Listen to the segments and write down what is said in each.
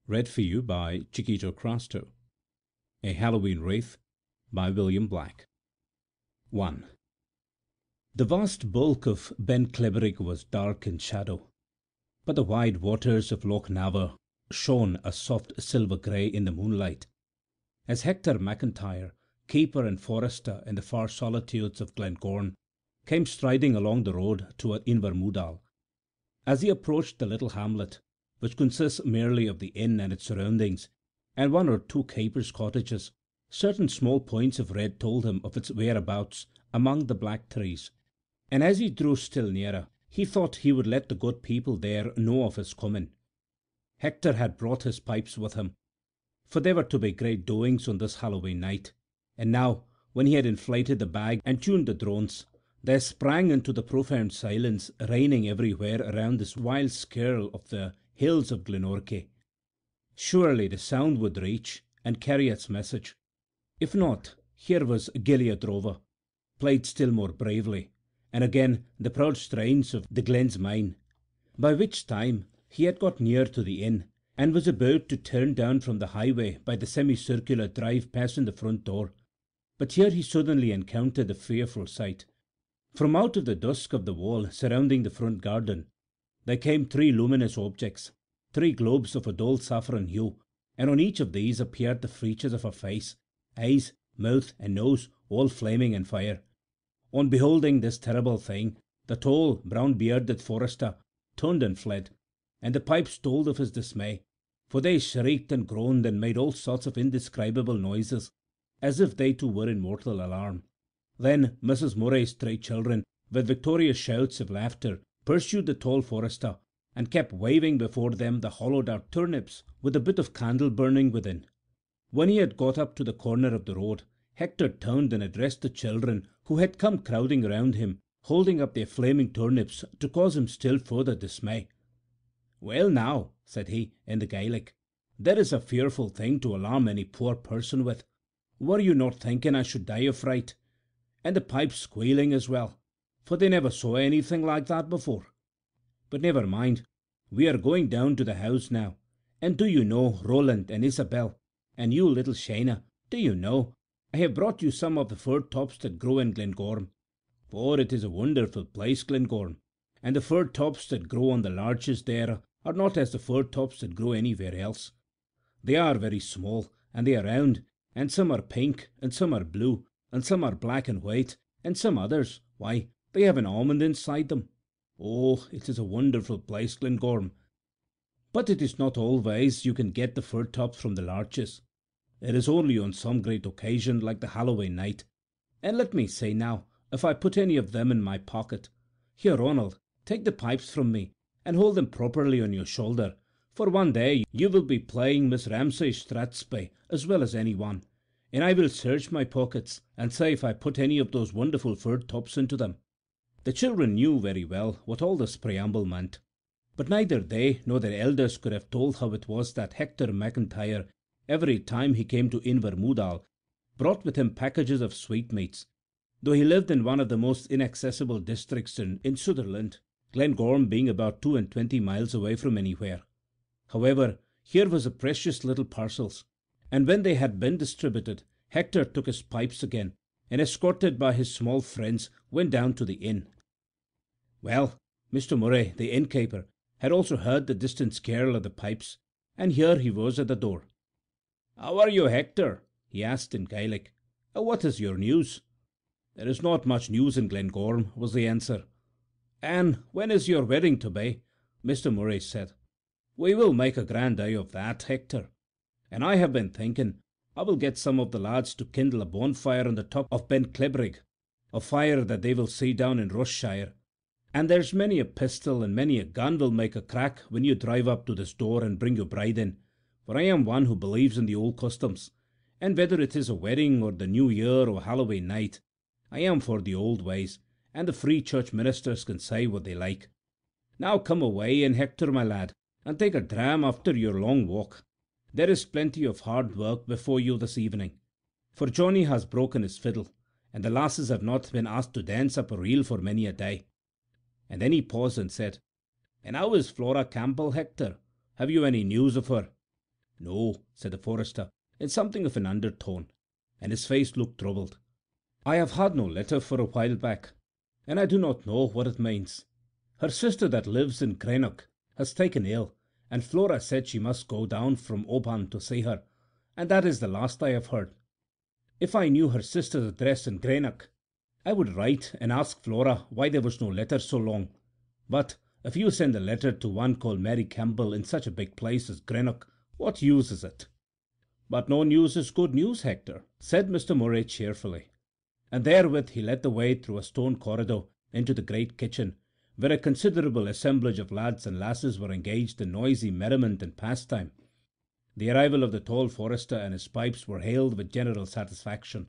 Read for you by Chiquito Crasto. A Halloween Wraith by William Black. 1. The vast bulk of Ben Cleverig was dark in shadow, but the wide waters of Loch Nava shone a soft silver grey in the moonlight, as Hector McIntyre, keeper and forester in the far solitudes of Glencorn, came striding along the road toward Invermudal. As he approached the little hamlet, which consists merely of the inn and its surroundings, and one or two keepers' cottages, certain small points of red told him of its whereabouts among the black trees, and as he drew still nearer, he thought he would let the good people there know of his coming. Hector had brought his pipes with him, for there were to be great doings on this Halloween night, and now, when he had inflated the bag and tuned the drones, there sprang into the profound silence reigning everywhere around this wild skirl of the hills of Glenorchy. Surely the sound would reach and carry its message. If not, here was Gilead Rover, played still more bravely, and again the proud strains of the Glen's Mine, by which time he had got near to the inn, and was about to turn down from the highway by the semicircular drive passing the front door. But here he suddenly encountered a fearful sight. From out of the dusk of the wall surrounding the front garden, there came three luminous objects, three globes of a dull saffron hue, and on each of these appeared the features of a face, eyes, mouth, and nose, all flaming in fire. On beholding this terrible thing, the tall, brown-bearded forester turned and fled, and the pipes told of his dismay, for they shrieked and groaned and made all sorts of indescribable noises, as if they too were in mortal alarm. Then Mrs. Murray's three children, with victorious shouts of laughter, pursued the tall forester, and kept waving before them the hollowed-out turnips with a bit of candle burning within. When he had got up to the corner of the road, Hector turned and addressed the children, who had come crowding round him, holding up their flaming turnips to cause him still further dismay. "Well now," said he, in the Gaelic, "there is a fearful thing to alarm any poor person with. Were you not thinking I should die of fright? And the pipes squealing as well, for they never saw anything like that before. But never mind, we are going down to the house now, and do you know, Roland and Isabel, and you, little Shayna, do you know, I have brought you some of the fir tops that grow in Glengorm, for it is a wonderful place, Glengorm, and the fir tops that grow on the larches there are not as the fir tops that grow anywhere else. They are very small, and they are round, and some are pink, and some are blue, and some are black and white, and some others, why, they have an almond inside them. Oh, it is a wonderful place, Glengorm. But it is not always you can get the fir tops from the larches. It is only on some great occasion like the Halloween night. And let me say now, if I put any of them in my pocket. Here, Ronald, take the pipes from me, and hold them properly on your shoulder, for one day you will be playing Miss Ramsay Strathspey as well as any one, and I will search my pockets and say if I put any of those wonderful fir tops into them." The children knew very well what all this preamble meant, but neither they nor their elders could have told how it was that Hector McIntyre, every time he came to Invermudal, brought with him packages of sweetmeats, though he lived in one of the most inaccessible districts in Sutherland, Glengorm being about 22 miles away from anywhere. However, here was a precious little parcels, and when they had been distributed, Hector took his pipes again, and escorted by his small friends, went down to the inn. Well, Mr. Murray, the innkeeper, had also heard the distant skirl of the pipes, and here he was at the door. "How are you, Hector?" he asked in Gaelic. "What is your news?" "There is not much news in Glengorm," was the answer. "And when is your wedding to be?" Mr. Murray said. "We will make a grand day of that, Hector. And I have been thinking I will get some of the lads to kindle a bonfire on the top of Ben Cleverig, a fire that they will see down in Rossshire. And there's many a pistol and many a gun will make a crack when you drive up to this door and bring your bride in, for I am one who believes in the old customs, and whether it is a wedding or the New Year or Halloween night, I am for the old ways, and the Free Church ministers can say what they like. Now come away, and Hector, my lad, and take a dram after your long walk. There is plenty of hard work before you this evening, for Johnny has broken his fiddle, and the lasses have not been asked to dance up a reel for many a day." And then he paused and said, "And how is Flora Campbell, Hector? Have you any news of her?" No, said the forester, in something of an undertone, and his face looked troubled. I have had no letter for a while back, and I do not know what it means. Her sister that lives in Greenock has taken ill, and Flora said she must go down from Oban to see her, and that is the last I have heard. If I knew her sister's address in Greenock, I would write and ask Flora why there was no letter so long. But if you send a letter to one called Mary Campbell in such a big place as Greenock, what use is it? But no news is good news, Hector, said Mr. Murray cheerfully. And therewith he led the way through a stone corridor into the great kitchen, where a considerable assemblage of lads and lasses were engaged in noisy merriment and pastime. The arrival of the tall forester and his pipes were hailed with general satisfaction,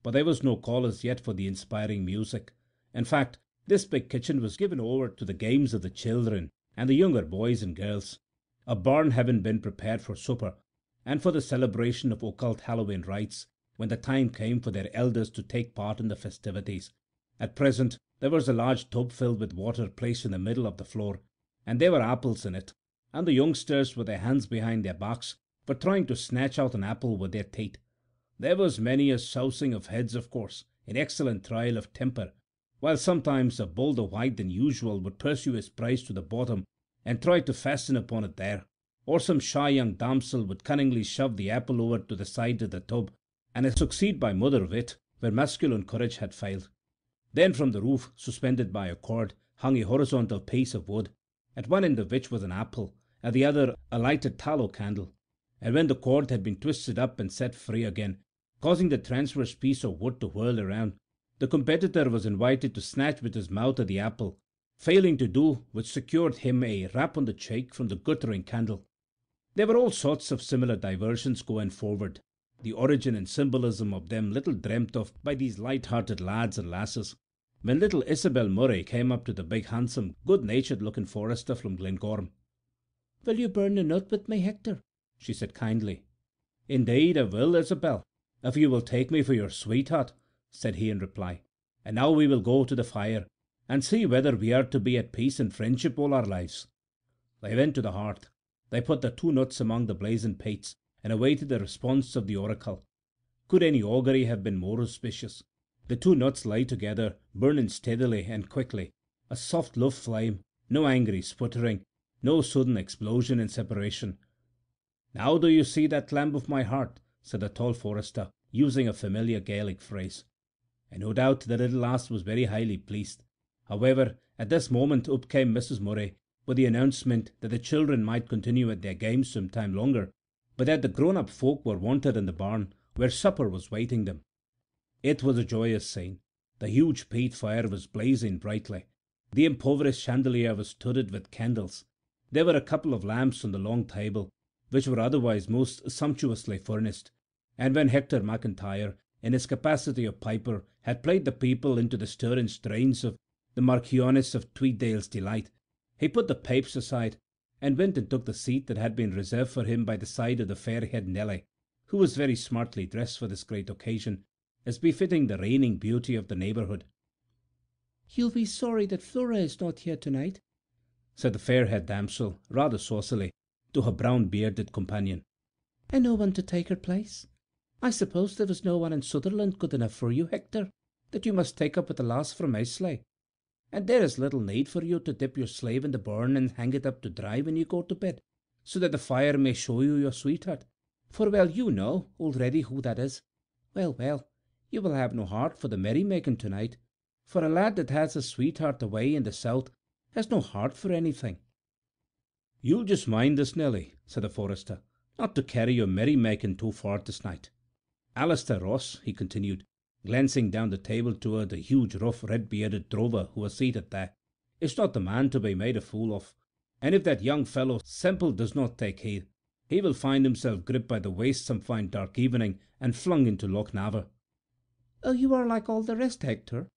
but there was no call as yet for the inspiring music. In fact, this big kitchen was given over to the games of the children and the younger boys and girls, a barn having been prepared for supper, and for the celebration of occult Halloween rites, when the time came for their elders to take part in the festivities. At present there was a large tub filled with water placed in the middle of the floor, and there were apples in it, and the youngsters, with their hands behind their backs, were trying to snatch out an apple with their teeth. There was many a sousing of heads, of course, in excellent trial of temper, while sometimes a bolder wight than usual would pursue his prize to the bottom and try to fasten upon it there, or some shy young damsel would cunningly shove the apple over to the side of the tub, and succeed by mother wit where masculine courage had failed. Then from the roof, suspended by a cord, hung a horizontal piece of wood, at one end of which was an apple, at the other a lighted tallow candle, and when the cord had been twisted up and set free again, causing the transverse piece of wood to whirl around, the competitor was invited to snatch with his mouth at the apple, failing to do which secured him a rap on the cheek from the glittering candle. There were all sorts of similar diversions going forward, the origin and symbolism of them little dreamt of by these light-hearted lads and lasses, when little Isabel Murray came up to the big, handsome, good-natured-looking forester from Glencorm. "Will you burn a nut with me, Hector?" she said kindly. "Indeed I will, Isabel, if you will take me for your sweetheart," said he in reply. "And now we will go to the fire, and see whether we are to be at peace and friendship all our lives." They went to the hearth. They put the 2 nuts among the blazing pates, and awaited the response of the oracle. Could any augury have been more auspicious? The 2 nuts lay together, burning steadily and quickly, a soft love flame, no angry sputtering, no sudden explosion and separation. "Now do you see that lamb of my heart?" said the tall forester, using a familiar Gaelic phrase. And no doubt the little lass was very highly pleased. However, at this moment up came Mrs. Murray, with the announcement that the children might continue at their games some time longer, but that the grown-up folk were wanted in the barn, where supper was waiting them. It was a joyous scene. The huge peat fire was blazing brightly. The impoverished chandelier was studded with candles. There were a couple of lamps on the long table, which were otherwise most sumptuously furnished, and when Hector McIntyre, in his capacity of piper, had played the people into the stirring strains of the Marchioness of Tweeddale's Delight, he put the pipes aside, and went and took the seat that had been reserved for him by the side of the fair-haired Nelly, who was very smartly dressed for this great occasion, as befitting the reigning beauty of the neighbourhood. "You'll be sorry that Flora is not here tonight," said the fair-haired damsel, rather saucily, to her brown-bearded companion. "And no one to take her place. I suppose there was no one in Sutherland good enough for you, Hector, that you must take up with the lass from Islay. And there is little need for you to dip your slave in the burn and hang it up to dry when you go to bed, so that the fire may show you your sweetheart. For well you know already who that is. Well, well, you will have no heart for the merry-making tonight, for a lad that has a sweetheart away in the south has no heart for anything." "You'll just mind this, Nelly," said the forester, "not to carry your merry-making too far this night. Alister Ross," he continued, glancing down the table toward the huge, rough, red-bearded drover who was seated there, "is not the man to be made a fool of, and if that young fellow Semple does not take heed, he will find himself gripped by the waist some fine dark evening and flung into Loch Nava." "Oh, you are like all the rest, Hector,"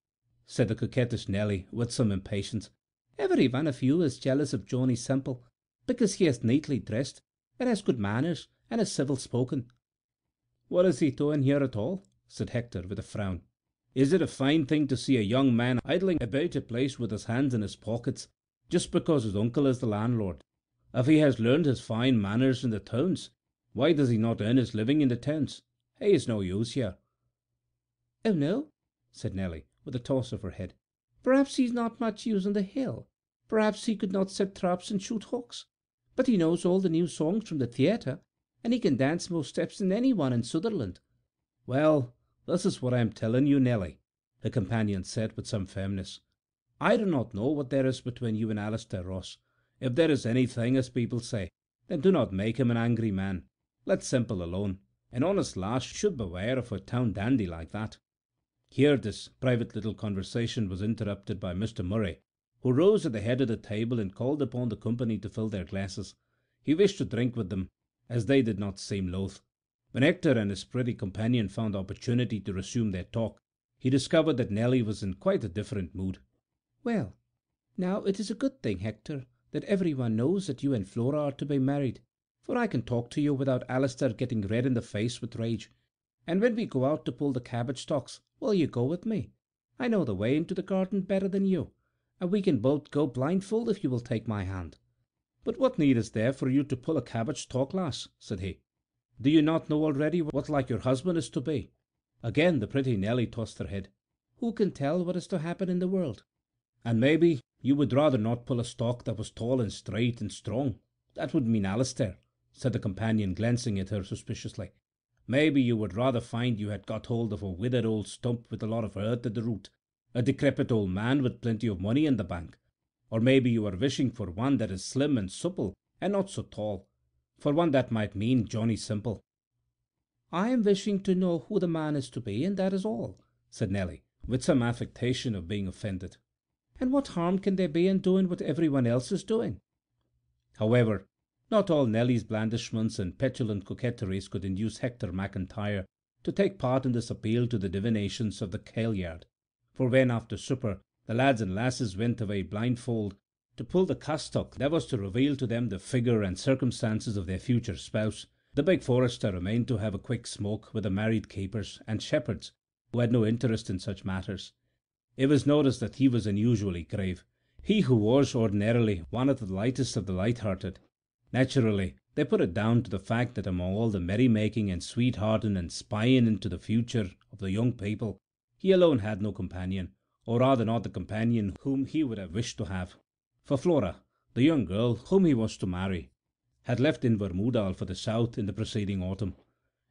said the coquettish Nelly, with some impatience. "Every one of you is jealous of Johnny Semple, because he is neatly dressed, and has good manners, and is civil-spoken." "What is he doing here at all?" said Hector, with a frown. "Is it a fine thing to see a young man idling about a place with his hands in his pockets, just because his uncle is the landlord? If he has learned his fine manners in the towns, Why does he not earn his living in the towns? He is no use here." "Oh, no," said Nelly, with a toss of her head. "Perhaps he's not much use on the hill. Perhaps he could not set traps and shoot hawks. But he knows all the new songs from the theatre, and he can dance more steps than anyone in Sutherland." "Well, this is what I am telling you, Nelly," her companion said with some firmness. "I do not know what there is between you and Alister Ross. If there is anything, as people say, then do not make him an angry man. Let Simple alone. An honest lass should beware of a town dandy like that." Here this private little conversation was interrupted by Mr. Murray, who rose at the head of the table and called upon the company to fill their glasses. He wished to drink with them, as they did not seem loath. When Hector and his pretty companion found opportunity to resume their talk, he discovered that Nelly was in quite a different mood. "Well, now it is a good thing, Hector, that everyone knows that you and Flora are to be married, for I can talk to you without Alister getting red in the face with rage. And when we go out to pull the cabbage stalks, will you go with me? I know the way into the garden better than you, and we can both go blindfold if you will take my hand." "But what need is there for you to pull a cabbage stalk, lass?" said he. "Do you not know already what like your husband is to be?" Again the pretty Nelly tossed her head. "Who can tell what is to happen in the world?" "And maybe you would rather not pull a stalk that was tall and straight and strong. That would mean Alister," said the companion, glancing at her suspiciously. "Maybe you would rather find you had got hold of a withered old stump with a lot of earth at the root, a decrepit old man with plenty of money in the bank. Or maybe you are wishing for one that is slim and supple and not so tall, for one that might mean Johnny Simple." "I am wishing to know who the man is to be, and that is all," said Nelly, with some affectation of being offended. "And what harm can there be in doing what everyone else is doing?" However, not all Nelly's blandishments and petulant coquetries could induce Hector McIntyre to take part in this appeal to the divinations of the Kailyard, for when, after supper, the lads and lasses went away blindfold to pull the castock that was to reveal to them the figure and circumstances of their future spouse, the big forester remained to have a quick smoke with the married keepers and shepherds who had no interest in such matters. It was noticed that he was unusually grave, he who was ordinarily one of the lightest of the light-hearted. Naturally, they put it down to the fact that among all the merrymaking and sweethearting and spying into the future of the young people, he alone had no companion, or rather not the companion whom he would have wished to have. For Flora, the young girl whom he was to marry, had left Invermoodal for the south in the preceding autumn,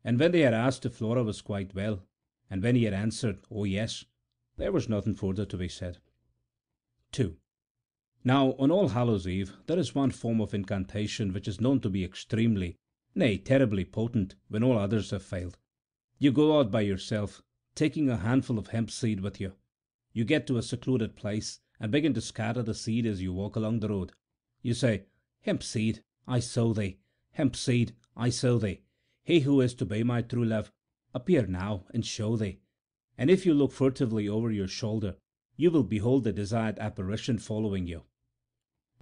and when they had asked if Flora was quite well, and when he had answered, "Oh, yes," there was nothing further to be said. 2. Now, on All Hallows Eve, there is one form of incantation which is known to be extremely, nay, terribly potent when all others have failed. You go out by yourself, taking a handful of hemp seed with you. You get to a secluded place and begin to scatter the seed as you walk along the road. You say, "Hemp seed, I sow thee. Hemp seed, I sow thee. He who is to be my true love, appear now and show thee." And if you look furtively over your shoulder, you will behold the desired apparition following you.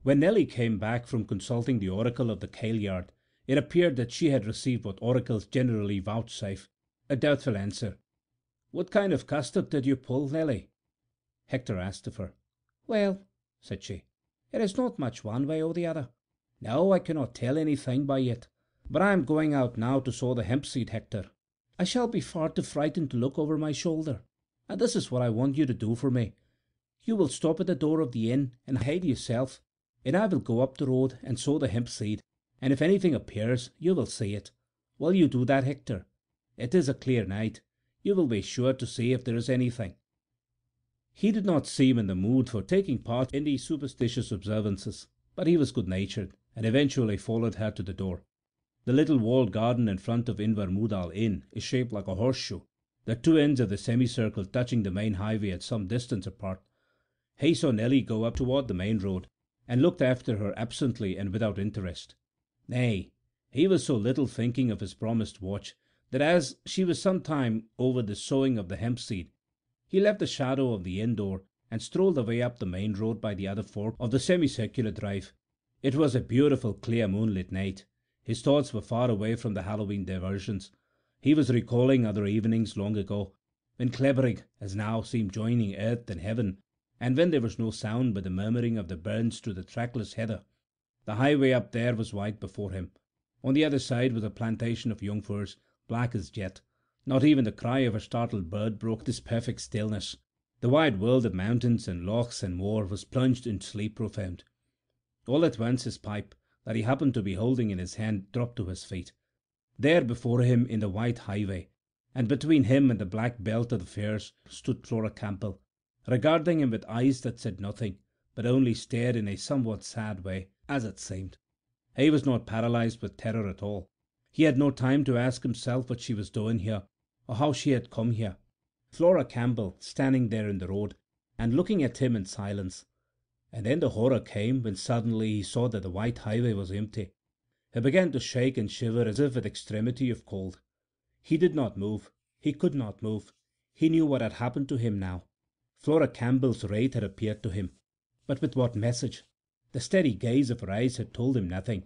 When Nelly came back from consulting the oracle of the Kailyard, it appeared that she had received what oracles generally vouchsafe, a doubtful answer. "What kind of custard did you pull, Nelly?" Hector asked of her. "Well," said she, "it is not much one way or the other. No, I cannot tell anything by it. But I am going out now to sow the hemp seed, Hector. I shall be far too frightened to look over my shoulder, and this is what I want you to do for me. You will stop at the door of the inn and hide yourself, and I will go up the road and sow the hemp seed, and if anything appears, you will see it. Will you do that, Hector? It is a clear night. You will be sure to see if there is anything." He did not seem in the mood for taking part in these superstitious observances, but he was good-natured, and eventually followed her to the door. The little walled garden in front of Invermoodal Inn is shaped like a horseshoe, the two ends of the semicircle touching the main highway at some distance apart. He saw Nelly go up toward the main road, and looked after her absently and without interest. Nay, he was so little thinking of his promised watch, that as she was some time over the sowing of the hemp seed, he left the shadow of the inn door and strolled away up the main road by the other fork of the semicircular drive. It was a beautiful, clear moonlit night. His thoughts were far away from the Halloween diversions. He was recalling other evenings long ago, when Clebrig, as now, seemed joining earth and heaven, and when there was no sound but the murmuring of the burns through the trackless heather. The highway up there was white before him, On the other side was a plantation of young firs, black as jet. Not even the cry of a startled bird broke this perfect stillness. The wide world of mountains and lochs and moor was plunged in sleep profound. All at once his pipe, that he happened to be holding in his hand, dropped to his feet. There before him in the white highway, and between him and the black belt of the firs, stood Flora Campbell, regarding him with eyes that said nothing, but only stared in a somewhat sad way, as it seemed. He was not paralyzed with terror at all. He had no time to ask himself what she was doing here, or how she had come here. Flora Campbell standing there in the road, and looking at him in silence. And then the horror came when suddenly he saw that the white highway was empty. He began to shake and shiver as if with extremity of cold. He did not move. He could not move. He knew what had happened to him now. Flora Campbell's wraith had appeared to him. But with what message? The steady gaze of her eyes had told him nothing.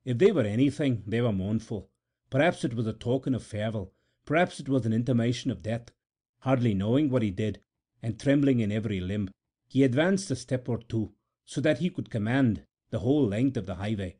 If they were anything, they were mournful. Perhaps it was a token of farewell. Perhaps it was an intimation of death. Hardly knowing what he did, and trembling in every limb, he advanced a step or two, so that he could command the whole length of the highway.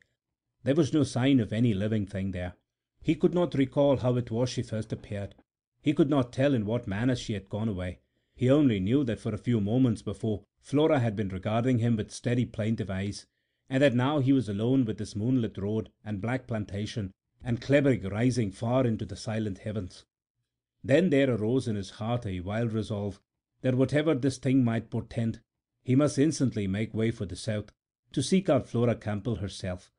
There was no sign of any living thing there. He could not recall how it was she first appeared. He could not tell in what manner she had gone away. He only knew that for a few moments before, Flora had been regarding him with steady plaintive eyes, and that now he was alone with this moonlit road and black plantation, and Clebrig rising far into the silent heavens. Then there arose in his heart a wild resolve that whatever this thing might portend, he must instantly make way for the south, to seek out Flora Campbell herself.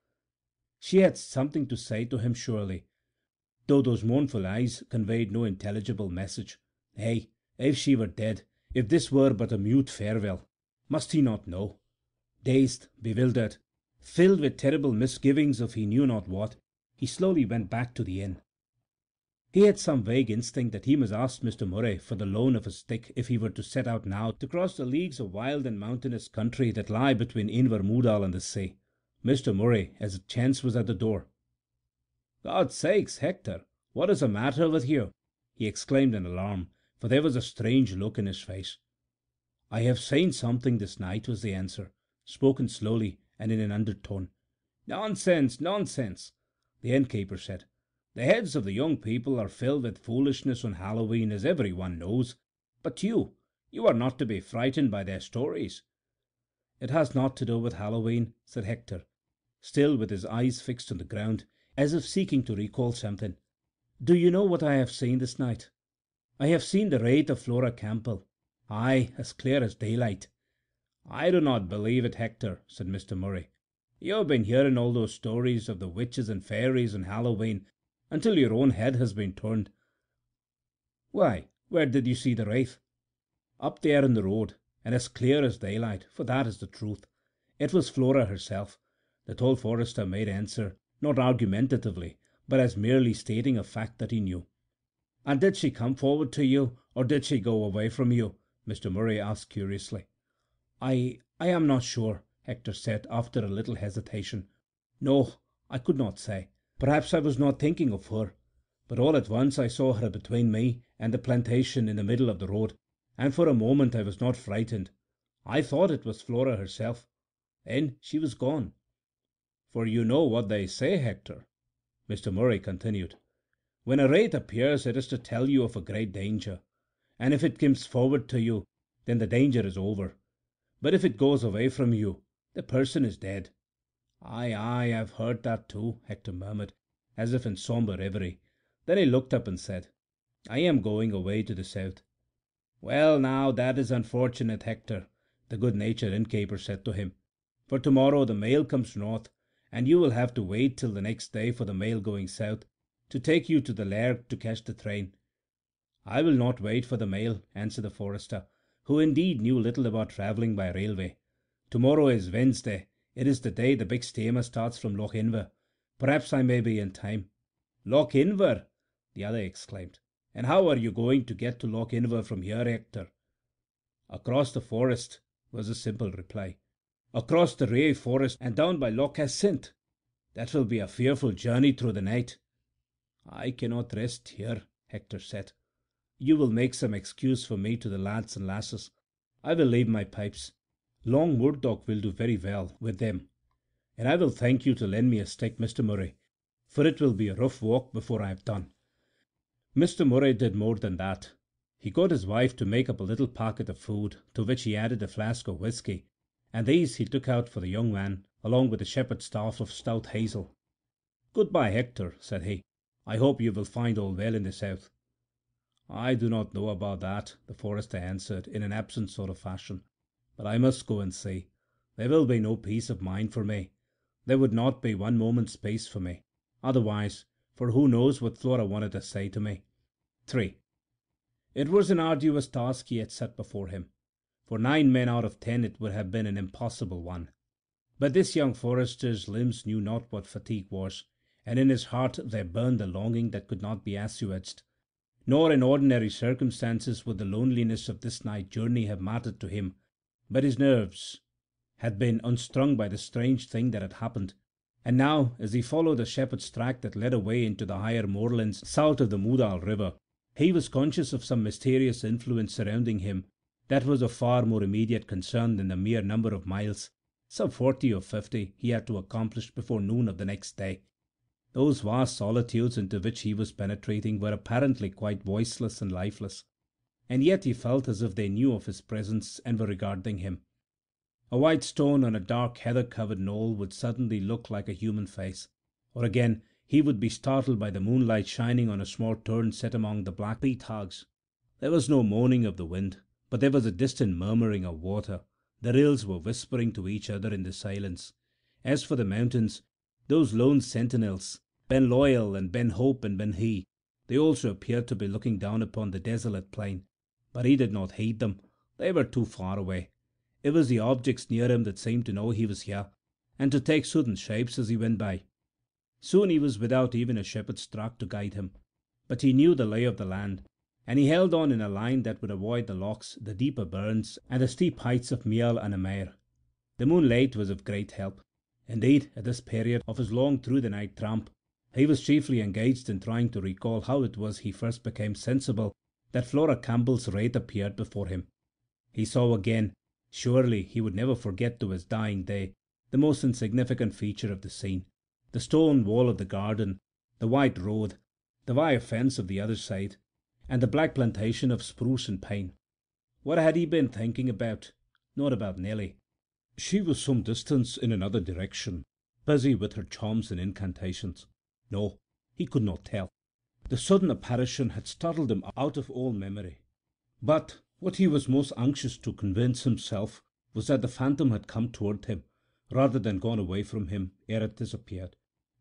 She had something to say to him surely, though those mournful eyes conveyed no intelligible message. Nay, if she were dead, if this were but a mute farewell, must he not know? Dazed, bewildered, filled with terrible misgivings of he knew not what, he slowly went back to the inn. He had some vague instinct that he must ask Mr. Murray for the loan of his stick if he were to set out now to cross the leagues of wild and mountainous country that lie between Invermoodal and the sea. Mr. Murray, as it chanced, was at the door. "God's sakes, Hector, what is the matter with you?" he exclaimed in alarm, for there was a strange look in his face. "I have seen something this night," was the answer, spoken slowly and in an undertone. "Nonsense, nonsense," the innkeeper said. "The heads of the young people are filled with foolishness on Halloween, as every one knows. But you are not to be frightened by their stories." "It has naught to do with Halloween," said Hector, still with his eyes fixed on the ground, as if seeking to recall something. "Do you know what I have seen this night? I have seen the wraith of Flora Campbell. Aye, as clear as daylight." "I do not believe it, Hector," said Mr. Murray. "You have been hearing all those stories of the witches and fairies on Halloween until your own head has been turned." "Why, where did you see the wraith?" "Up there in the road, and as clear as daylight, for that is the truth. It was Flora herself," the tall forester made answer, not argumentatively, but as merely stating a fact that he knew. "And did she come forward to you, or did she go away from you?" Mr. Murray asked curiously. I am not sure," Hector said after a little hesitation. "No, I could not say. Perhaps I was not thinking of her, but all at once I saw her between me and the plantation in the middle of the road, and for a moment I was not frightened. I thought it was Flora herself. Then she was gone." "For you know what they say, Hector," Mr. Murray continued. "When a wraith appears, it is to tell you of a great danger, and if it comes forward to you, then the danger is over. But if it goes away from you, the person is dead." "Aye, aye, I've heard that too," Hector murmured, as if in sombre reverie. Then he looked up and said, "I am going away to the south." "Well, now, that is unfortunate, Hector," the good-natured innkeeper said to him, "for tomorrow the mail comes north, and you will have to wait till the next day for the mail going south, to take you to the Lairg to catch the train." "I will not wait for the mail," answered the forester, who indeed knew little about travelling by railway. "Tomorrow is Wednesday. It is the day the big steamer starts from Loch Inver. Perhaps I may be in time." "Loch Inver!" the other exclaimed. "And how are you going to get to Loch Inver from here, Hector?" "Across the forest," was the simple reply. "Across the Ray forest and down by Loch Assynt. That will be a fearful journey through the night." "I cannot rest here," Hector said. "You will make some excuse for me to the lads and lasses. I will leave my pipes. Long Murdoch will do very well with them. And I will thank you to lend me a stick, Mr. Murray, for it will be a rough walk before I have done. Mr. Murray did more than that. He got his wife to make up a little packet of food, to which he added a flask of whisky, and these he took out for the young man, along with a shepherd's staff of stout hazel. "Good-bye, Hector," said he. "I hope you will find all well in the south." "I do not know about that," the forester answered in an absent sort of fashion, "but I must go and see. There will be no peace of mind for me. There would not be one moment's peace for me, otherwise, for who knows what Flora wanted to say to me." 3. It was an arduous task he had set before him. For 9 men out of 10 it would have been an impossible one. But this young forester's limbs knew not what fatigue was, and in his heart there burned a longing that could not be assuaged. Nor in ordinary circumstances would the loneliness of this night journey have mattered to him, but his nerves had been unstrung by the strange thing that had happened, and now, as he followed the shepherd's track that led away into the higher moorlands south of the Moudal river, he was conscious of some mysterious influence surrounding him that was of far more immediate concern than the mere number of miles, some 40 or 50, he had to accomplish before noon of the next day. Those vast solitudes into which he was penetrating were apparently quite voiceless and lifeless, and yet he felt as if they knew of his presence and were regarding him. A white stone on a dark heather-covered knoll would suddenly look like a human face, or again he would be startled by the moonlight shining on a small turn set among the black peat hogs. There was no moaning of the wind, but there was a distant murmuring of water. The rills were whispering to each other in the silence. As for the mountains, those lone sentinels, Ben Loyal and Ben Hope and Ben He, they also appeared to be looking down upon the desolate plain. But he did not heed them. They were too far away. It was the objects near him that seemed to know he was here, and to take sudden shapes as he went by. Soon he was without even a shepherd's track to guide him, but he knew the lay of the land, and he held on in a line that would avoid the lochs, the deeper burns, and the steep heights of Meal and Amare. The moonlight was of great help. Indeed, at this period of his long through-the-night tramp, he was chiefly engaged in trying to recall how it was he first became sensible that Flora Campbell's wraith appeared before him. He saw again, surely he would never forget to his dying day, the most insignificant feature of the scene, the stone wall of the garden, the white road, the wire fence of the other side, and the black plantation of spruce and pine. What had he been thinking about? Not about Nellie. She was some distance in another direction, busy with her charms and incantations. No, he could not tell. The sudden apparition had startled him out of all memory. But what he was most anxious to convince himself was that the phantom had come toward him, rather than gone away from him ere it disappeared.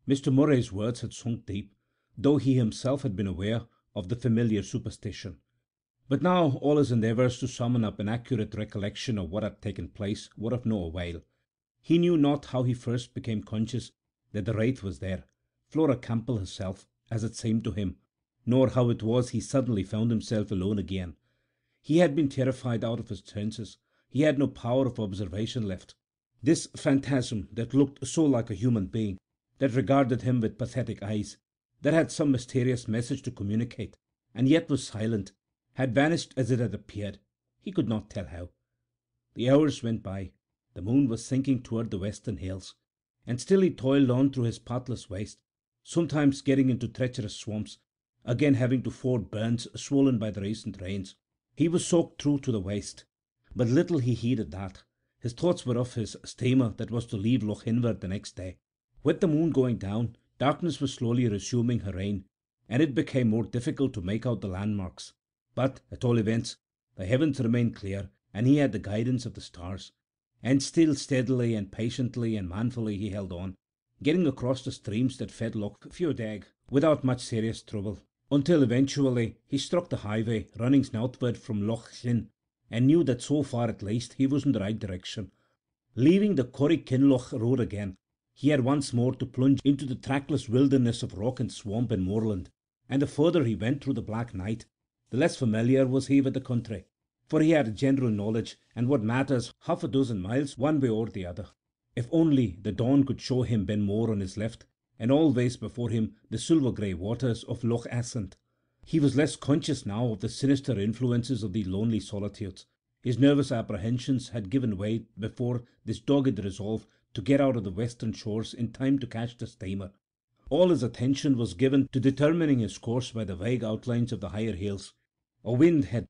Mr. Murray's words had sunk deep, though he himself had been aware of the familiar superstition. But now all his endeavours to summon up an accurate recollection of what had taken place were of no avail. He knew not how he first became conscious that the wraith was there, Flora Campbell herself, as it seemed to him, nor how it was he suddenly found himself alone again. He had been terrified out of his senses. He had no power of observation left. This phantasm that looked so like a human being, that regarded him with pathetic eyes, that had some mysterious message to communicate, and yet was silent, had vanished as it had appeared. He could not tell how. The hours went by. The moon was sinking toward the western hills, and still he toiled on through his pathless waste, sometimes getting into treacherous swamps, again having to ford burns swollen by the recent rains. He was soaked through to the waist, but little he heeded that. His thoughts were of his steamer that was to leave Loch Inver the next day. With the moon going down, darkness was slowly resuming her reign, and it became more difficult to make out the landmarks. But, at all events, the heavens remained clear, and he had the guidance of the stars. And still steadily and patiently and manfully he held on, getting across the streams that fed Loch Fiodag without much serious trouble, until eventually he struck the highway running southward from Loch Lin, and knew that so far at least he was in the right direction. Leaving the Corrie Kinloch road again, he had once more to plunge into the trackless wilderness of rock and swamp and moorland, and the further he went through the black night, the less familiar was he with the country, for he had general knowledge, and what matters half a dozen miles one way or the other. If only the dawn could show him Ben More on his left, and always before him the silver-grey waters of Loch Assynt. He was less conscious now of the sinister influences of these lonely solitudes. His nervous apprehensions had given way before this dogged resolve to get out of the western shores in time to catch the steamer. All his attention was given to determining his course by the vague outlines of the higher hills. A wind had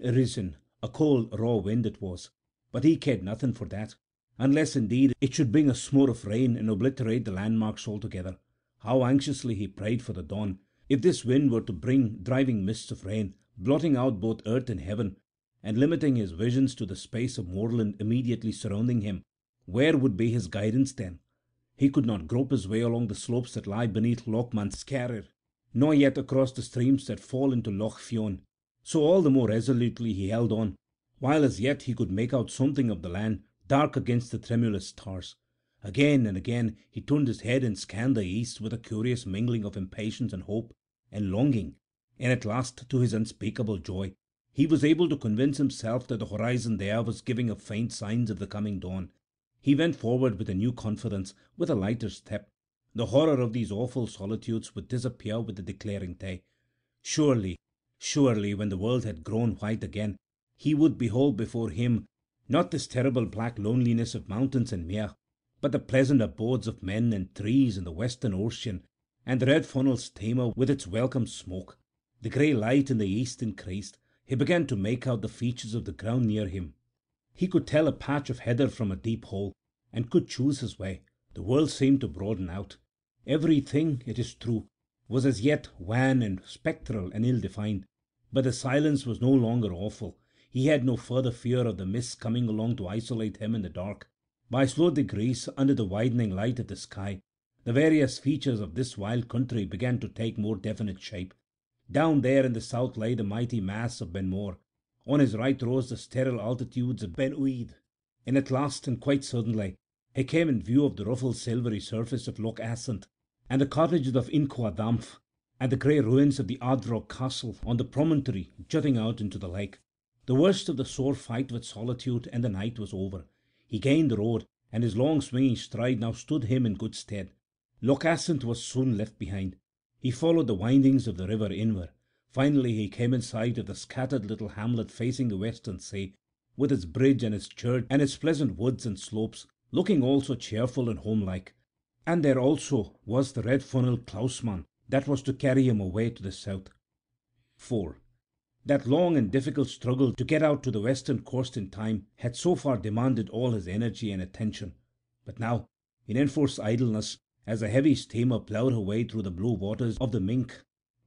arisen, a cold, raw wind it was, but he cared nothing for that, unless indeed it should bring a smoke of rain and obliterate the landmarks altogether. How anxiously he prayed for the dawn! If this wind were to bring driving mists of rain, blotting out both earth and heaven, and limiting his visions to the space of moorland immediately surrounding him, where would be his guidance then? He could not grope his way along the slopes that lie beneath Loch Manscarrer, nor yet across the streams that fall into Loch Fionn. So all the more resolutely he held on, while as yet he could make out something of the land, dark against the tremulous stars. Again and again he turned his head and scanned the east with a curious mingling of impatience and hope and longing, and at last, to his unspeakable joy, he was able to convince himself that the horizon there was giving up faint signs of the coming dawn. He went forward with a new confidence, with a lighter step. The horror of these awful solitudes would disappear with the declaring day. Surely, surely, when the world had grown white again, he would behold before him not this terrible black loneliness of mountains and mere, but the pleasant abodes of men and trees in the western ocean, and the red funnel steamer with its welcome smoke. The grey light in the east increased. He began to make out the features of the ground near him. He could tell a patch of heather from a deep hole, and could choose his way. The world seemed to broaden out. Everything, it is true, was as yet wan and spectral and ill-defined, but the silence was no longer awful. He had no further fear of the mists coming along to isolate him in the dark. By slow degrees, under the widening light of the sky, the various features of this wild country began to take more definite shape. Down there in the south lay the mighty mass of Ben More. On his right rose the sterile altitudes of Ben Uid. And at last, and quite suddenly, he came in view of the ruffled silvery surface of Loch Assynt, and the cottages of Incoadamph, and the grey ruins of the Ardrock Castle on the promontory jutting out into the lake. The worst of the sore fight with solitude and the night was over. He gained the road, and his long swinging stride now stood him in good stead. Loch Assynt was soon left behind. He followed the windings of the river inward. Finally he came in sight of the scattered little hamlet facing the western sea, with its bridge and its church and its pleasant woods and slopes, looking all so cheerful and homelike. And there also was the red-funnelled Klausmann that was to carry him away to the south. 4. That long and difficult struggle to get out to the western coast in time had so far demanded all his energy and attention. But now, in enforced idleness, as the heavy steamer ploughed her way through the blue waters of the Mink,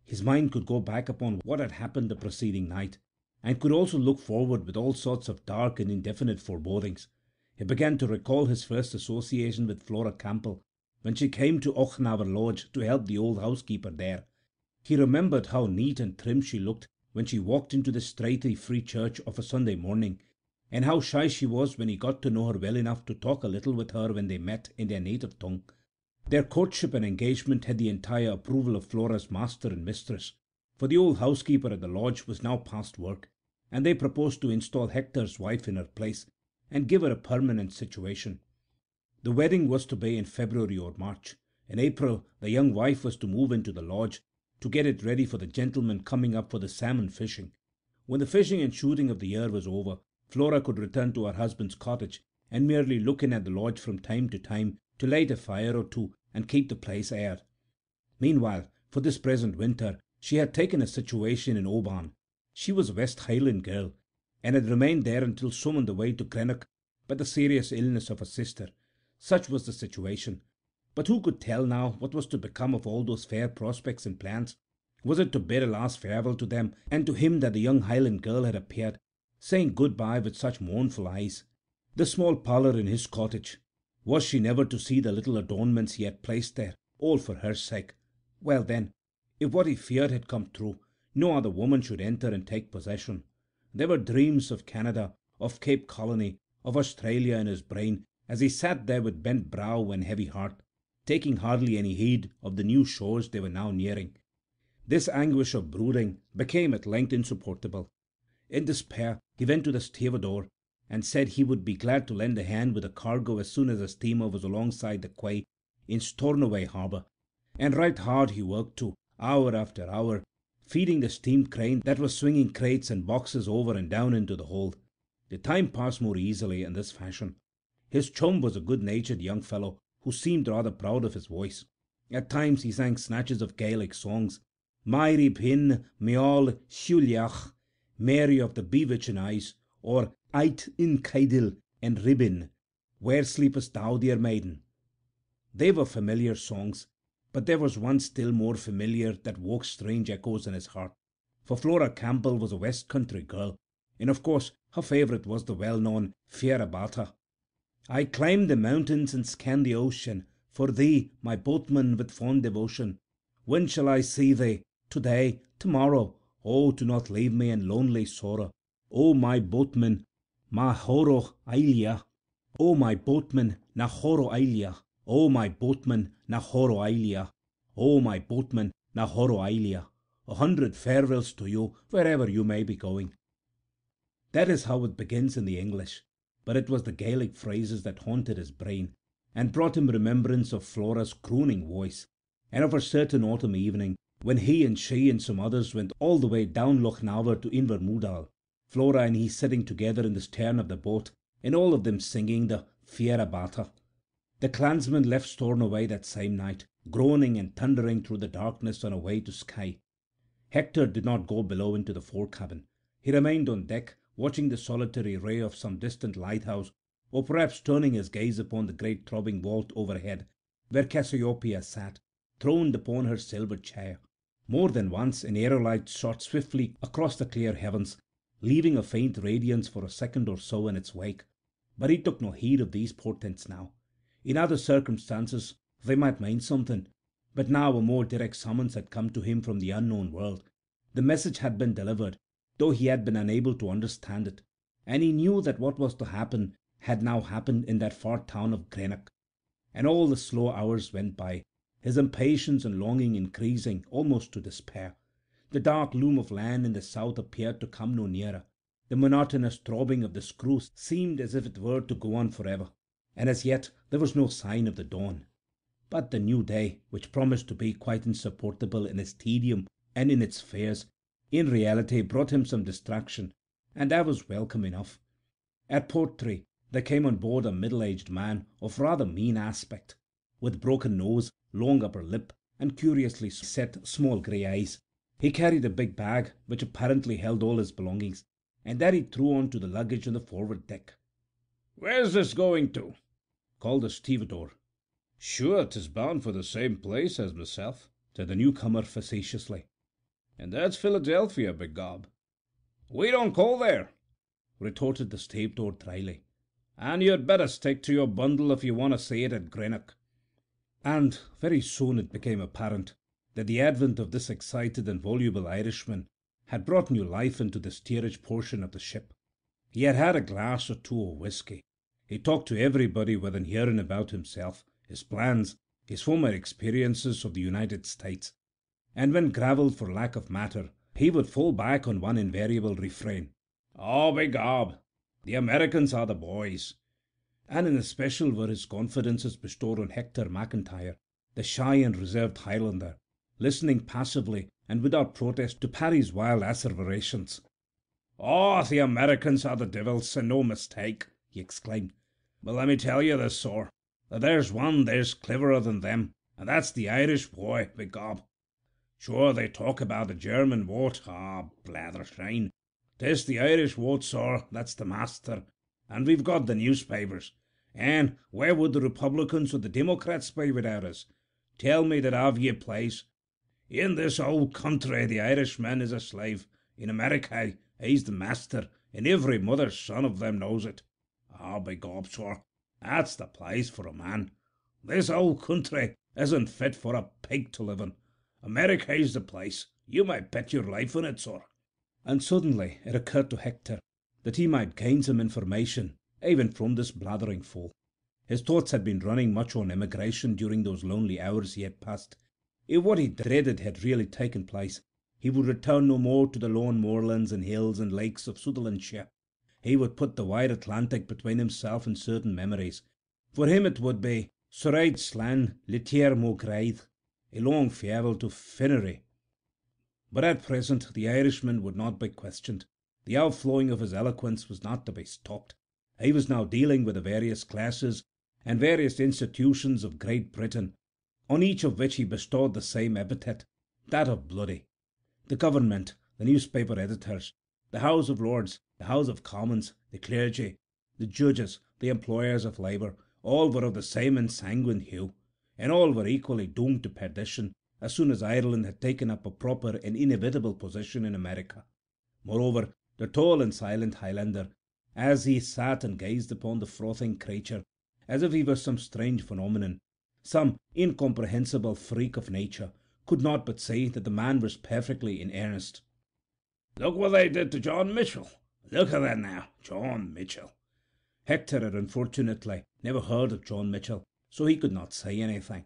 his mind could go back upon what had happened the preceding night, and could also look forward with all sorts of dark and indefinite forebodings. He began to recall his first association with Flora Campbell, when she came to Ochnaver Lodge to help the old housekeeper there. He remembered how neat and trim she looked when she walked into the Strathy Free Church of a Sunday morning, and how shy she was when he got to know her well enough to talk a little with her when they met in their native tongue. Their courtship and engagement had the entire approval of Flora's master and mistress, for the old housekeeper at the lodge was now past work, and they proposed to install Hector's wife in her place, and give her a permanent situation. The wedding was to be in February or March. In April the young wife was to move into the lodge, to get it ready for the gentlemen coming up for the salmon fishing. When the fishing and shooting of the year was over, Flora could return to her husband's cottage, and merely look in at the lodge from time to time to light a fire or two and keep the place aired. Meanwhile, for this present winter, she had taken a situation in Oban. She was a West Highland girl, and had remained there until summoned away to Greenock by the serious illness of her sister. Such was the situation. But who could tell now what was to become of all those fair prospects and plans? Was it to bid a last farewell to them and to him that the young Highland girl had appeared, saying good-bye with such mournful eyes? The small parlour in his cottage, was she never to see the little adornments he had placed there, all for her sake? Well then, if what he feared had come true, no other woman should enter and take possession. There were dreams of Canada, of Cape Colony, of Australia in his brain, as he sat there with bent brow and heavy heart, taking hardly any heed of the new shores they were now nearing. This anguish of brooding became at length insupportable. In despair he went to the stevedore, and said he would be glad to lend a hand with a cargo as soon as the steamer was alongside the quay in Stornoway harbour. And right hard he worked too, hour after hour, feeding the steam crane that was swinging crates and boxes over and down into the hold. The time passed more easily in this fashion. His chum was a good-natured young fellow who seemed rather proud of his voice. At times he sang snatches of Gaelic songs. Mairi Pin, Meol Shuliach, Mary of the Bewitching Eyes, or Ait in Kaidil and Ribbin, Where Sleepest Thou, Dear Maiden? They were familiar songs, but there was one still more familiar that woke strange echoes in his heart. For Flora Campbell was a West Country girl, and of course her favourite was the well-known Fiera Bata. I climbed the mountains and scanned the ocean, for thee, my boatman, with fond devotion. When shall I see thee? Today, tomorrow? Oh, do not leave me in lonely sorrow. O my boatman, ma horo ailia. O my boatman, na horo ailia. O my boatman, na horo ailia. O my boatman, na horo ailia. 100 farewells to you, wherever you may be going. That is how it begins in the English, but it was the Gaelic phrases that haunted his brain, and brought him remembrance of Flora's crooning voice, and of a certain autumn evening, when he and she and some others went all the way down Loch Naver to Invermoodal, Flora and he sitting together in the stern of the boat, and all of them singing the Fiera Bata. The clansmen left Stornoway that same night, groaning and thundering through the darkness on a way to Skye. Hector did not go below into the forecabin. He remained on deck, watching the solitary ray of some distant lighthouse, or perhaps turning his gaze upon the great throbbing vault overhead, where Cassiopeia sat, throned upon her silver chair. More than once an aerolite shot swiftly across the clear heavens, leaving a faint radiance for a second or so in its wake, but he took no heed of these portents now. In other circumstances they might mean something, but now a more direct summons had come to him from the unknown world. The message had been delivered, though he had been unable to understand it, and he knew that what was to happen had now happened in that far town of Greenock. And all the slow hours went by, his impatience and longing increasing almost to despair. The dark loom of land in the south appeared to come no nearer. The monotonous throbbing of the screws seemed as if it were to go on forever, and as yet there was no sign of the dawn. But the new day, which promised to be quite insupportable in its tedium and in its fears, in reality brought him some distraction, and that was welcome enough. At Portree there came on board a middle-aged man of rather mean aspect, with broken nose, long upper lip, and curiously set small grey eyes. He carried a big bag, which apparently held all his belongings, and that he threw on to the luggage on the forward deck. "Where's this going to?" called the stevedore. "Sure, 'tis bound for the same place as myself," said the newcomer facetiously. "And that's Philadelphia, begob." "We don't call there," retorted the stevedore dryly. "And you'd better stick to your bundle if you want to see it at Greenock." And very soon it became apparent that the advent of this excited and voluble Irishman had brought new life into the steerage portion of the ship. He had had a glass or two of whisky. He talked to everybody within hearing about himself, his plans, his former experiences of the United States, and when gravelled for lack of matter, he would fall back on one invariable refrain: "Oh, begob, the Americans are the boys." And in especial were his confidences bestowed on Hector McIntyre, the shy and reserved Highlander, listening passively and without protest to Parry's wild asseverations. "Oh, the Americans are the devils, and no mistake," he exclaimed. "But let me tell you this, sir, that there's one there's cleverer than them, and that's the Irish boy, begob. Sure, they talk about the German vote. Ah, blathershine. 'Tis the Irish vote, sir, that's the master, and we've got the newspapers. And where would the Republicans or the Democrats be without us? Tell me that I've ye place. In this old country the Irishman is a slave. In America he's the master, and every mother's son of them knows it. Ah, begob, sir, that's the place for a man. This old country isn't fit for a pig to live in. America's the place. You might bet your life on it, sir." And suddenly it occurred to Hector that he might gain some information even from this blathering fool. His thoughts had been running much on emigration during those lonely hours he had passed. If what he dreaded had really taken place, he would return no more to the lone moorlands and hills and lakes of Sutherlandshire. He would put the wide Atlantic between himself and certain memories. For him it would be Soraid Slan, Litier Mo Graid, a long farewell to Finnery. But at present the Irishman would not be questioned. The outflowing of his eloquence was not to be stopped. He was now dealing with the various classes and various institutions of Great Britain, on each of which he bestowed the same epithet, that of bloody. The government, the newspaper editors, the House of Lords, the House of Commons, the clergy, the judges, the employers of labour, all were of the same ensanguined hue, and all were equally doomed to perdition as soon as Ireland had taken up a proper and inevitable position in America. Moreover, the tall and silent Highlander, as he sat and gazed upon the frothing creature, as if he were some strange phenomenon, some incomprehensible freak of nature, could not but see that the man was perfectly in earnest. "Look what they did to John Mitchell! Look at that now, John Mitchell!" Hector had unfortunately never heard of John Mitchell, so he could not say anything.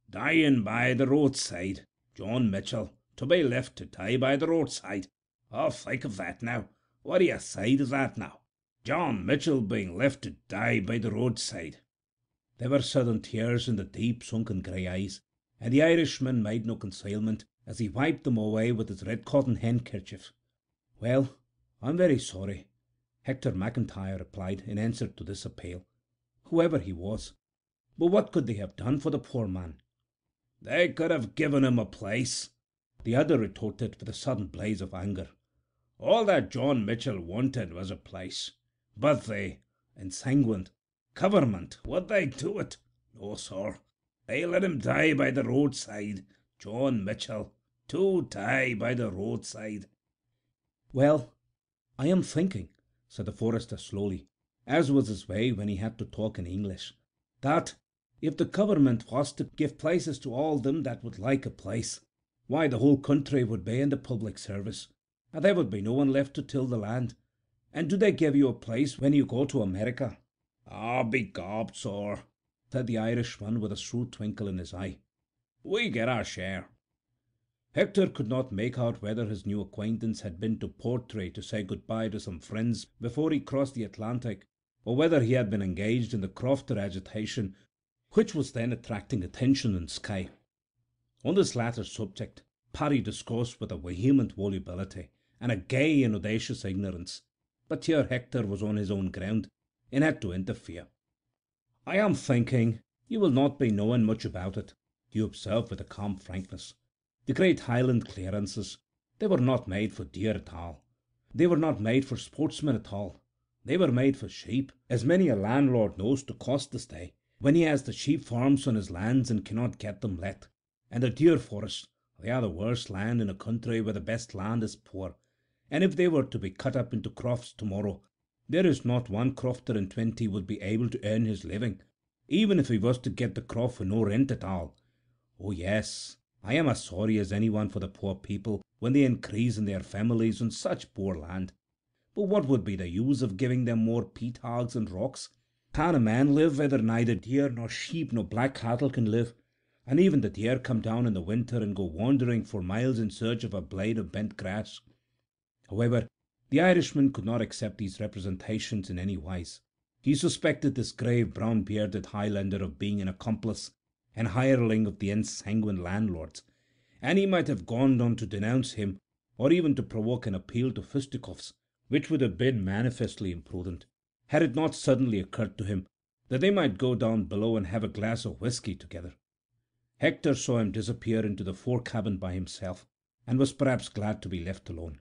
"Dying by the roadside, John Mitchell, to be left to die by the roadside. Oh, think of that now. What do you say to that now? John Mitchell being left to die by the roadside." There were sudden tears in the deep sunken grey eyes, and the Irishman made no concealment as he wiped them away with his red cotton handkerchief. "Well, I'm very sorry," Hector McIntyre replied in answer to this appeal, whoever he was. "But what could they have done for the poor man?" "They could have given him a place," the other retorted with a sudden blaze of anger. "All that John Mitchell wanted was a place. But they, ensanguined, government, would they do it? No, sir. They let him die by the roadside. John Mitchell, to die by the roadside." "Well, I am thinking," said the forester slowly, as was his way when he had to talk in English, "that if the government was to give places to all them that would like a place, why the whole country would be in the public service, and there would be no one left to till the land. And do they give you a place when you go to America?" "Ah, be gobbed, sir," said the Irishman with a shrewd twinkle in his eye. "We get our share." Hector could not make out whether his new acquaintance had been to Portray to say good-bye to some friends before he crossed the Atlantic, or whether he had been engaged in the crofter agitation which was then attracting attention in Skye. On this latter subject Paddy discoursed with a vehement volubility and a gay and audacious ignorance, but here Hector was on his own ground, and had to interfere. "I am thinking you will not be knowing much about it," he observed with a calm frankness. "The great Highland clearances, they were not made for deer at all. They were not made for sportsmen at all. They were made for sheep, as many a landlord knows to cost this day, when he has the sheep farms on his lands and cannot get them let. And the deer forests, they are the worst land in a country where the best land is poor, and if they were to be cut up into crofts tomorrow, there is not one crofter in 20 would be able to earn his living, even if he was to get the croft for no rent at all. Oh yes, I am as sorry as anyone for the poor people when they increase in their families on such poor land. But what would be the use of giving them more peat hogs and rocks? Can a man live where neither deer nor sheep nor black cattle can live? And even the deer come down in the winter and go wandering for miles in search of a blade of bent grass." However, the Irishman could not accept these representations in any wise. He suspected this grave brown-bearded Highlander of being an accomplice and hireling of the ensanguined landlords, and he might have gone on to denounce him, or even to provoke an appeal to fisticuffs, which would have been manifestly imprudent, had it not suddenly occurred to him that they might go down below and have a glass of whisky together. Hector saw him disappear into the fore-cabin by himself, and was perhaps glad to be left alone.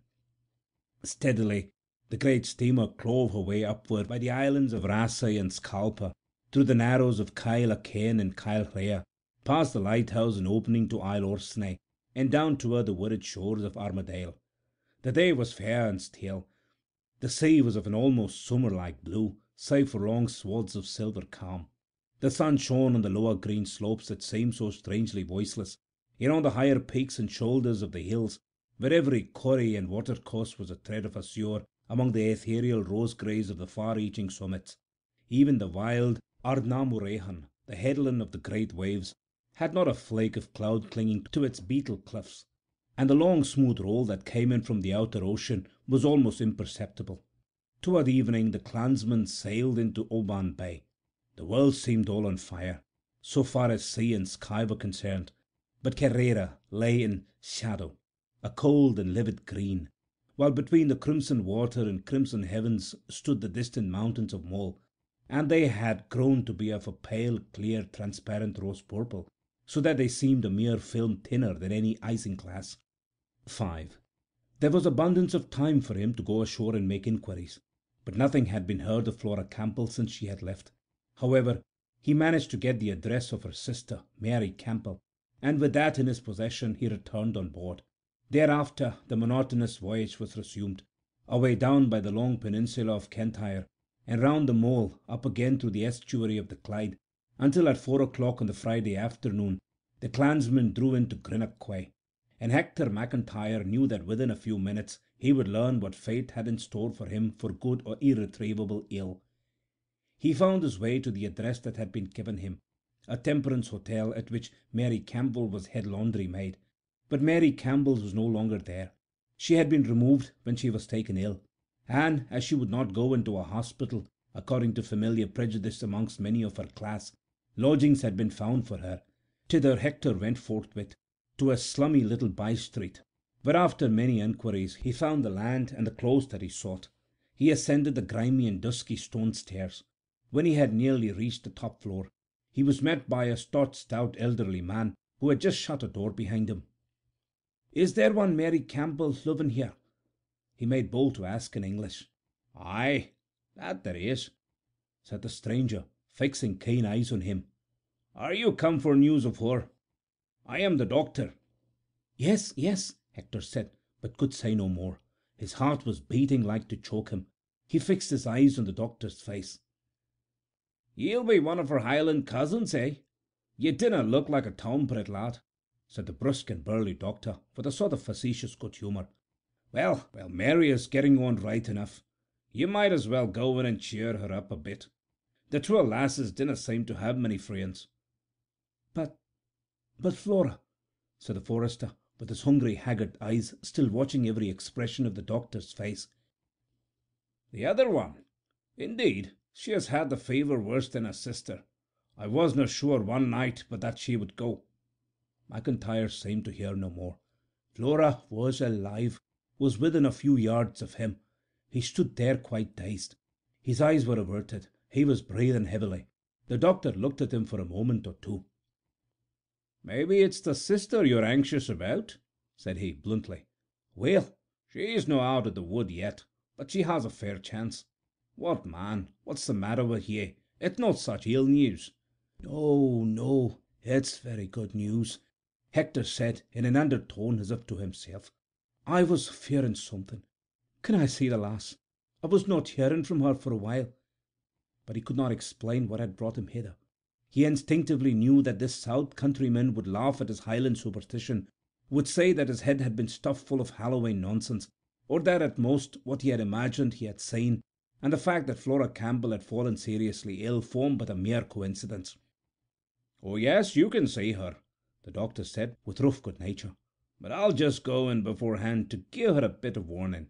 Steadily the great steamer clove her way upward by the islands of Raasay and Scalpa, through the narrows of Kyle O'Kane and Kyle Rhea, past the lighthouse and opening to Isle Orsney, and down toward the wooded shores of Armadale. The day was fair and still. The sea was of an almost summer-like blue, save for long swaths of silver calm. The sun shone on the lower green slopes that seemed so strangely voiceless, and on the higher peaks and shoulders of the hills, where every corrie and watercourse was a thread of azure among the ethereal rose-greys of the far-reaching summits. Even the wild Ardnamurchan, the headland of the great waves, had not a flake of cloud clinging to its beetle cliffs, and the long smooth roll that came in from the outer ocean was almost imperceptible. Toward evening the clansmen sailed into Oban Bay. The world seemed all on fire, so far as sea and sky were concerned, but Kerrera lay in shadow, a cold and livid green, while between the crimson water and crimson heavens stood the distant mountains of Moll, and they had grown to be of a pale, clear, transparent rose purple, so that they seemed a mere film thinner than any isinglass. 5. There was abundance of time for him to go ashore and make inquiries, but nothing had been heard of Flora Campbell since she had left. However, he managed to get the address of her sister, Mary Campbell, and with that in his possession he returned on board. Thereafter the monotonous voyage was resumed, away down by the long peninsula of Kentire, and round the mole up again through the estuary of the Clyde, until at 4 o'clock on the Friday afternoon the clansmen drew into Greenock Quay, and Hector McIntyre knew that within a few minutes he would learn what fate had in store for him for good or irretrievable ill. He found his way to the address that had been given him, a temperance hotel at which Mary Campbell was head laundry maid. But Mary Campbell was no longer there. She had been removed when she was taken ill, and as she would not go into a hospital, according to familiar prejudice amongst many of her class, lodgings had been found for her. Thither Hector went forthwith, to a slummy little by-street, where after many enquiries he found the land and the clothes that he sought. He ascended the grimy and dusky stone stairs. When he had nearly reached the top floor, he was met by a stout elderly man who had just shut a door behind him. "Is there one Mary Campbell living here?" he made bold to ask in English. "Aye, that there is," said the stranger, fixing keen eyes on him. "Are you come for news of her? I am the doctor." "Yes, yes," Hector said, but could say no more. His heart was beating like to choke him. He fixed his eyes on the doctor's face. "Ye'll be one of her Highland cousins, eh? Ye dinna look like a town-bred lad," said the brusque and burly doctor, with a sort of facetious good humour. Well, Mary is getting on right enough. You might as well go in and cheer her up a bit. The twa lasses dinna seem to have many friends." But Flora," said the forester, with his hungry, haggard eyes still watching every expression of the doctor's face. "The other one? Indeed, she has had the fever worse than her sister. I wasna sure one night but that she would go." McIntyre seemed to hear no more. Flora was alive, was within a few yards of him. He stood there quite dazed. His eyes were averted. He was breathing heavily. The doctor looked at him for a moment or two. "Maybe it's the sister you're anxious about," said he bluntly. "Well, she's no out of the wood yet, but she has a fair chance. What, man, what's the matter with ye? It's not such ill news." "No, no, it's very good news," Hector said in an undertone as if to himself. "I was fearing something. Can I see the lass? I was not hearing from her for a while." But he could not explain what had brought him hither. He instinctively knew that this south countryman would laugh at his Highland superstition, would say that his head had been stuffed full of Halloween nonsense, or that at most what he had imagined he had seen, and the fact that Flora Campbell had fallen seriously ill formed but a mere coincidence. "Oh yes, you can see her," the doctor said with rough good nature, "but I'll just go in beforehand to give her a bit of warning.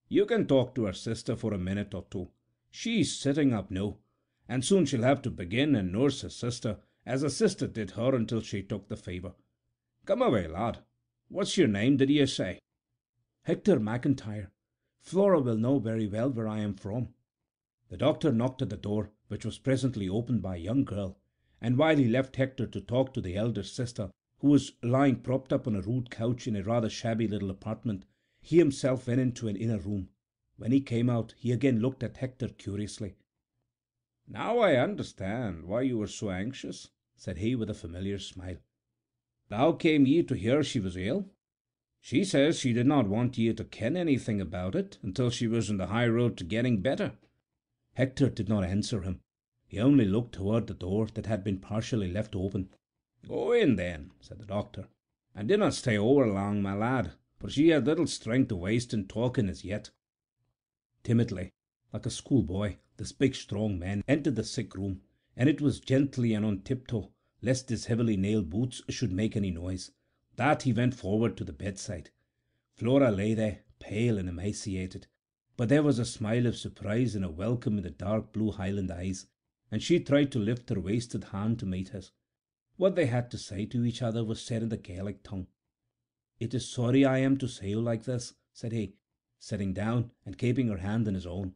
You can talk to her sister for a minute or two. She's sitting up now, and soon she'll have to begin and nurse her sister, as her sister did her until she took the fever. Come away, lad. What's your name, did ye say?" "Hector McIntyre. Flora will know very well where I am from." The doctor knocked at the door, which was presently opened by a young girl, and while he left Hector to talk to the elder sister, who was lying propped up on a rude couch in a rather shabby little apartment, he himself went into an inner room. When he came out, he again looked at Hector curiously. "Now I understand why you were so anxious," said he with a familiar smile. "How came ye to hear she was ill? She says she did not want ye to ken anything about it until she was on the high road to getting better." Hector did not answer him. He only looked toward the door that had been partially left open. "Go in, then," said the doctor, "and dinna stay over long, my lad, for she has little strength to waste in talking as yet." Timidly, like a schoolboy, this big strong man entered the sick room, and it was gently and on tiptoe, lest his heavily nailed boots should make any noise, that he went forward to the bedside. Flora lay there, pale and emaciated, but there was a smile of surprise and a welcome in the dark blue Highland eyes, and she tried to lift her wasted hand to meet his. What they had to say to each other was said in the Gaelic tongue. "It is sorry I am to say you like this," said he, sitting down and keeping her hand in his own,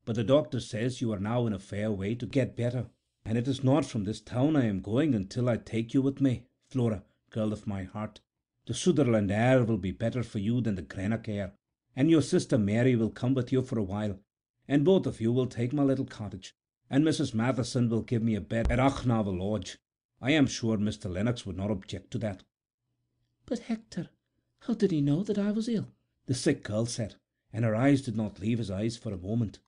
"but the doctor says you are now in a fair way to get better, and it is not from this town I am going until I take you with me, Flora, girl of my heart, the Sutherland air will be better for you than the Greenock air, and your sister Mary will come with you for a while, and both of you will take my little cottage, and Mrs. Matheson will give me a bed at Achnavel Lodge. I am sure Mr. Lennox would not object to that." "But Hector, how did he know that I was ill?" the sick girl said, and her eyes did not leave his eyes for a moment.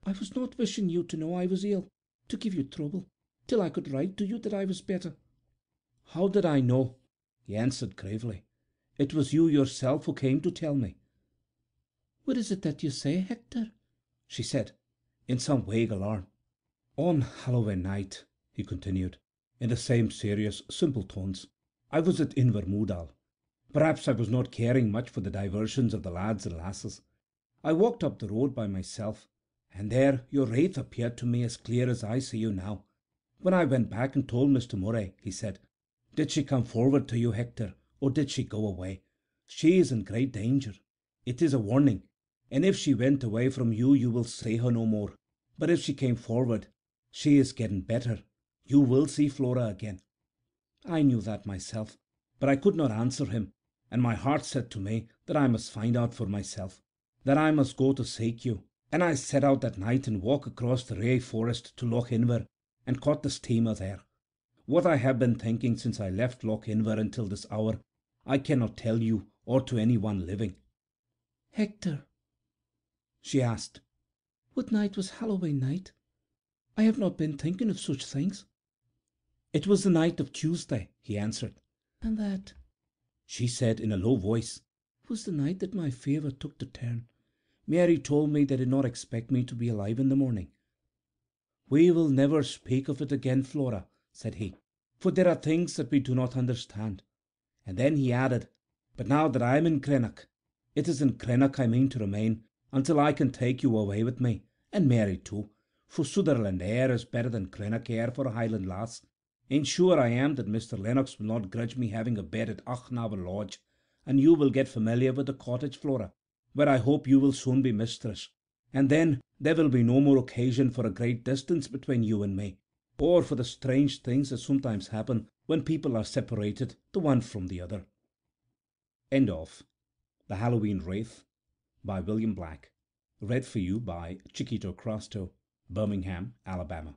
"I was not wishing you to know I was ill, to give you trouble, till I could write to you that I was better." "How did I know?" he answered gravely. "It was you yourself who came to tell me." "What is it that you say, Hector?" she said, in some vague alarm. "On Halloween night," he continued, in the same serious, simple tones, "I was at Invermoodal. Perhaps I was not caring much for the diversions of the lads and lasses. I walked up the road by myself, and there your wraith appeared to me as clear as I see you now. When I went back and told Mr. Murray, he said, 'Did she come forward to you, Hector, or did she go away? She is in great danger. It is a warning, and if she went away from you, you will see her no more. But if she came forward, she is getting better. You will see Flora again.' I knew that myself, but I could not answer him, and my heart said to me that I must find out for myself, that I must go to seek you, and I set out that night and walked across the Ray Forest to Loch Inver, and caught the steamer there. What I have been thinking since I left Loch Inver until this hour, I cannot tell you or to any one living." "Hector," she asked, "what night was Halloween night? I have not been thinking of such things." "It was the night of Tuesday," he answered. "And that," she said in a low voice, "was the night that my fever took the turn. Mary told me they did not expect me to be alive in the morning." "We will never speak of it again, Flora," said he, "for there are things that we do not understand." And then he added, "But now that I am in Greenock, it is in Greenock I mean to remain until I can take you away with me, and Mary too, for Sutherland air is better than Greenock air for a Highland lass. And sure I am that Mr. Lennox will not grudge me having a bed at Achnavel Lodge, and you will get familiar with the cottage, Flora, where I hope you will soon be mistress, and then there will be no more occasion for a great distance between you and me, or for the strange things that sometimes happen when people are separated the one from the other." End of The Halloween Wraith by William Black. Read for you by Chiquito Crasto, Birmingham, Alabama.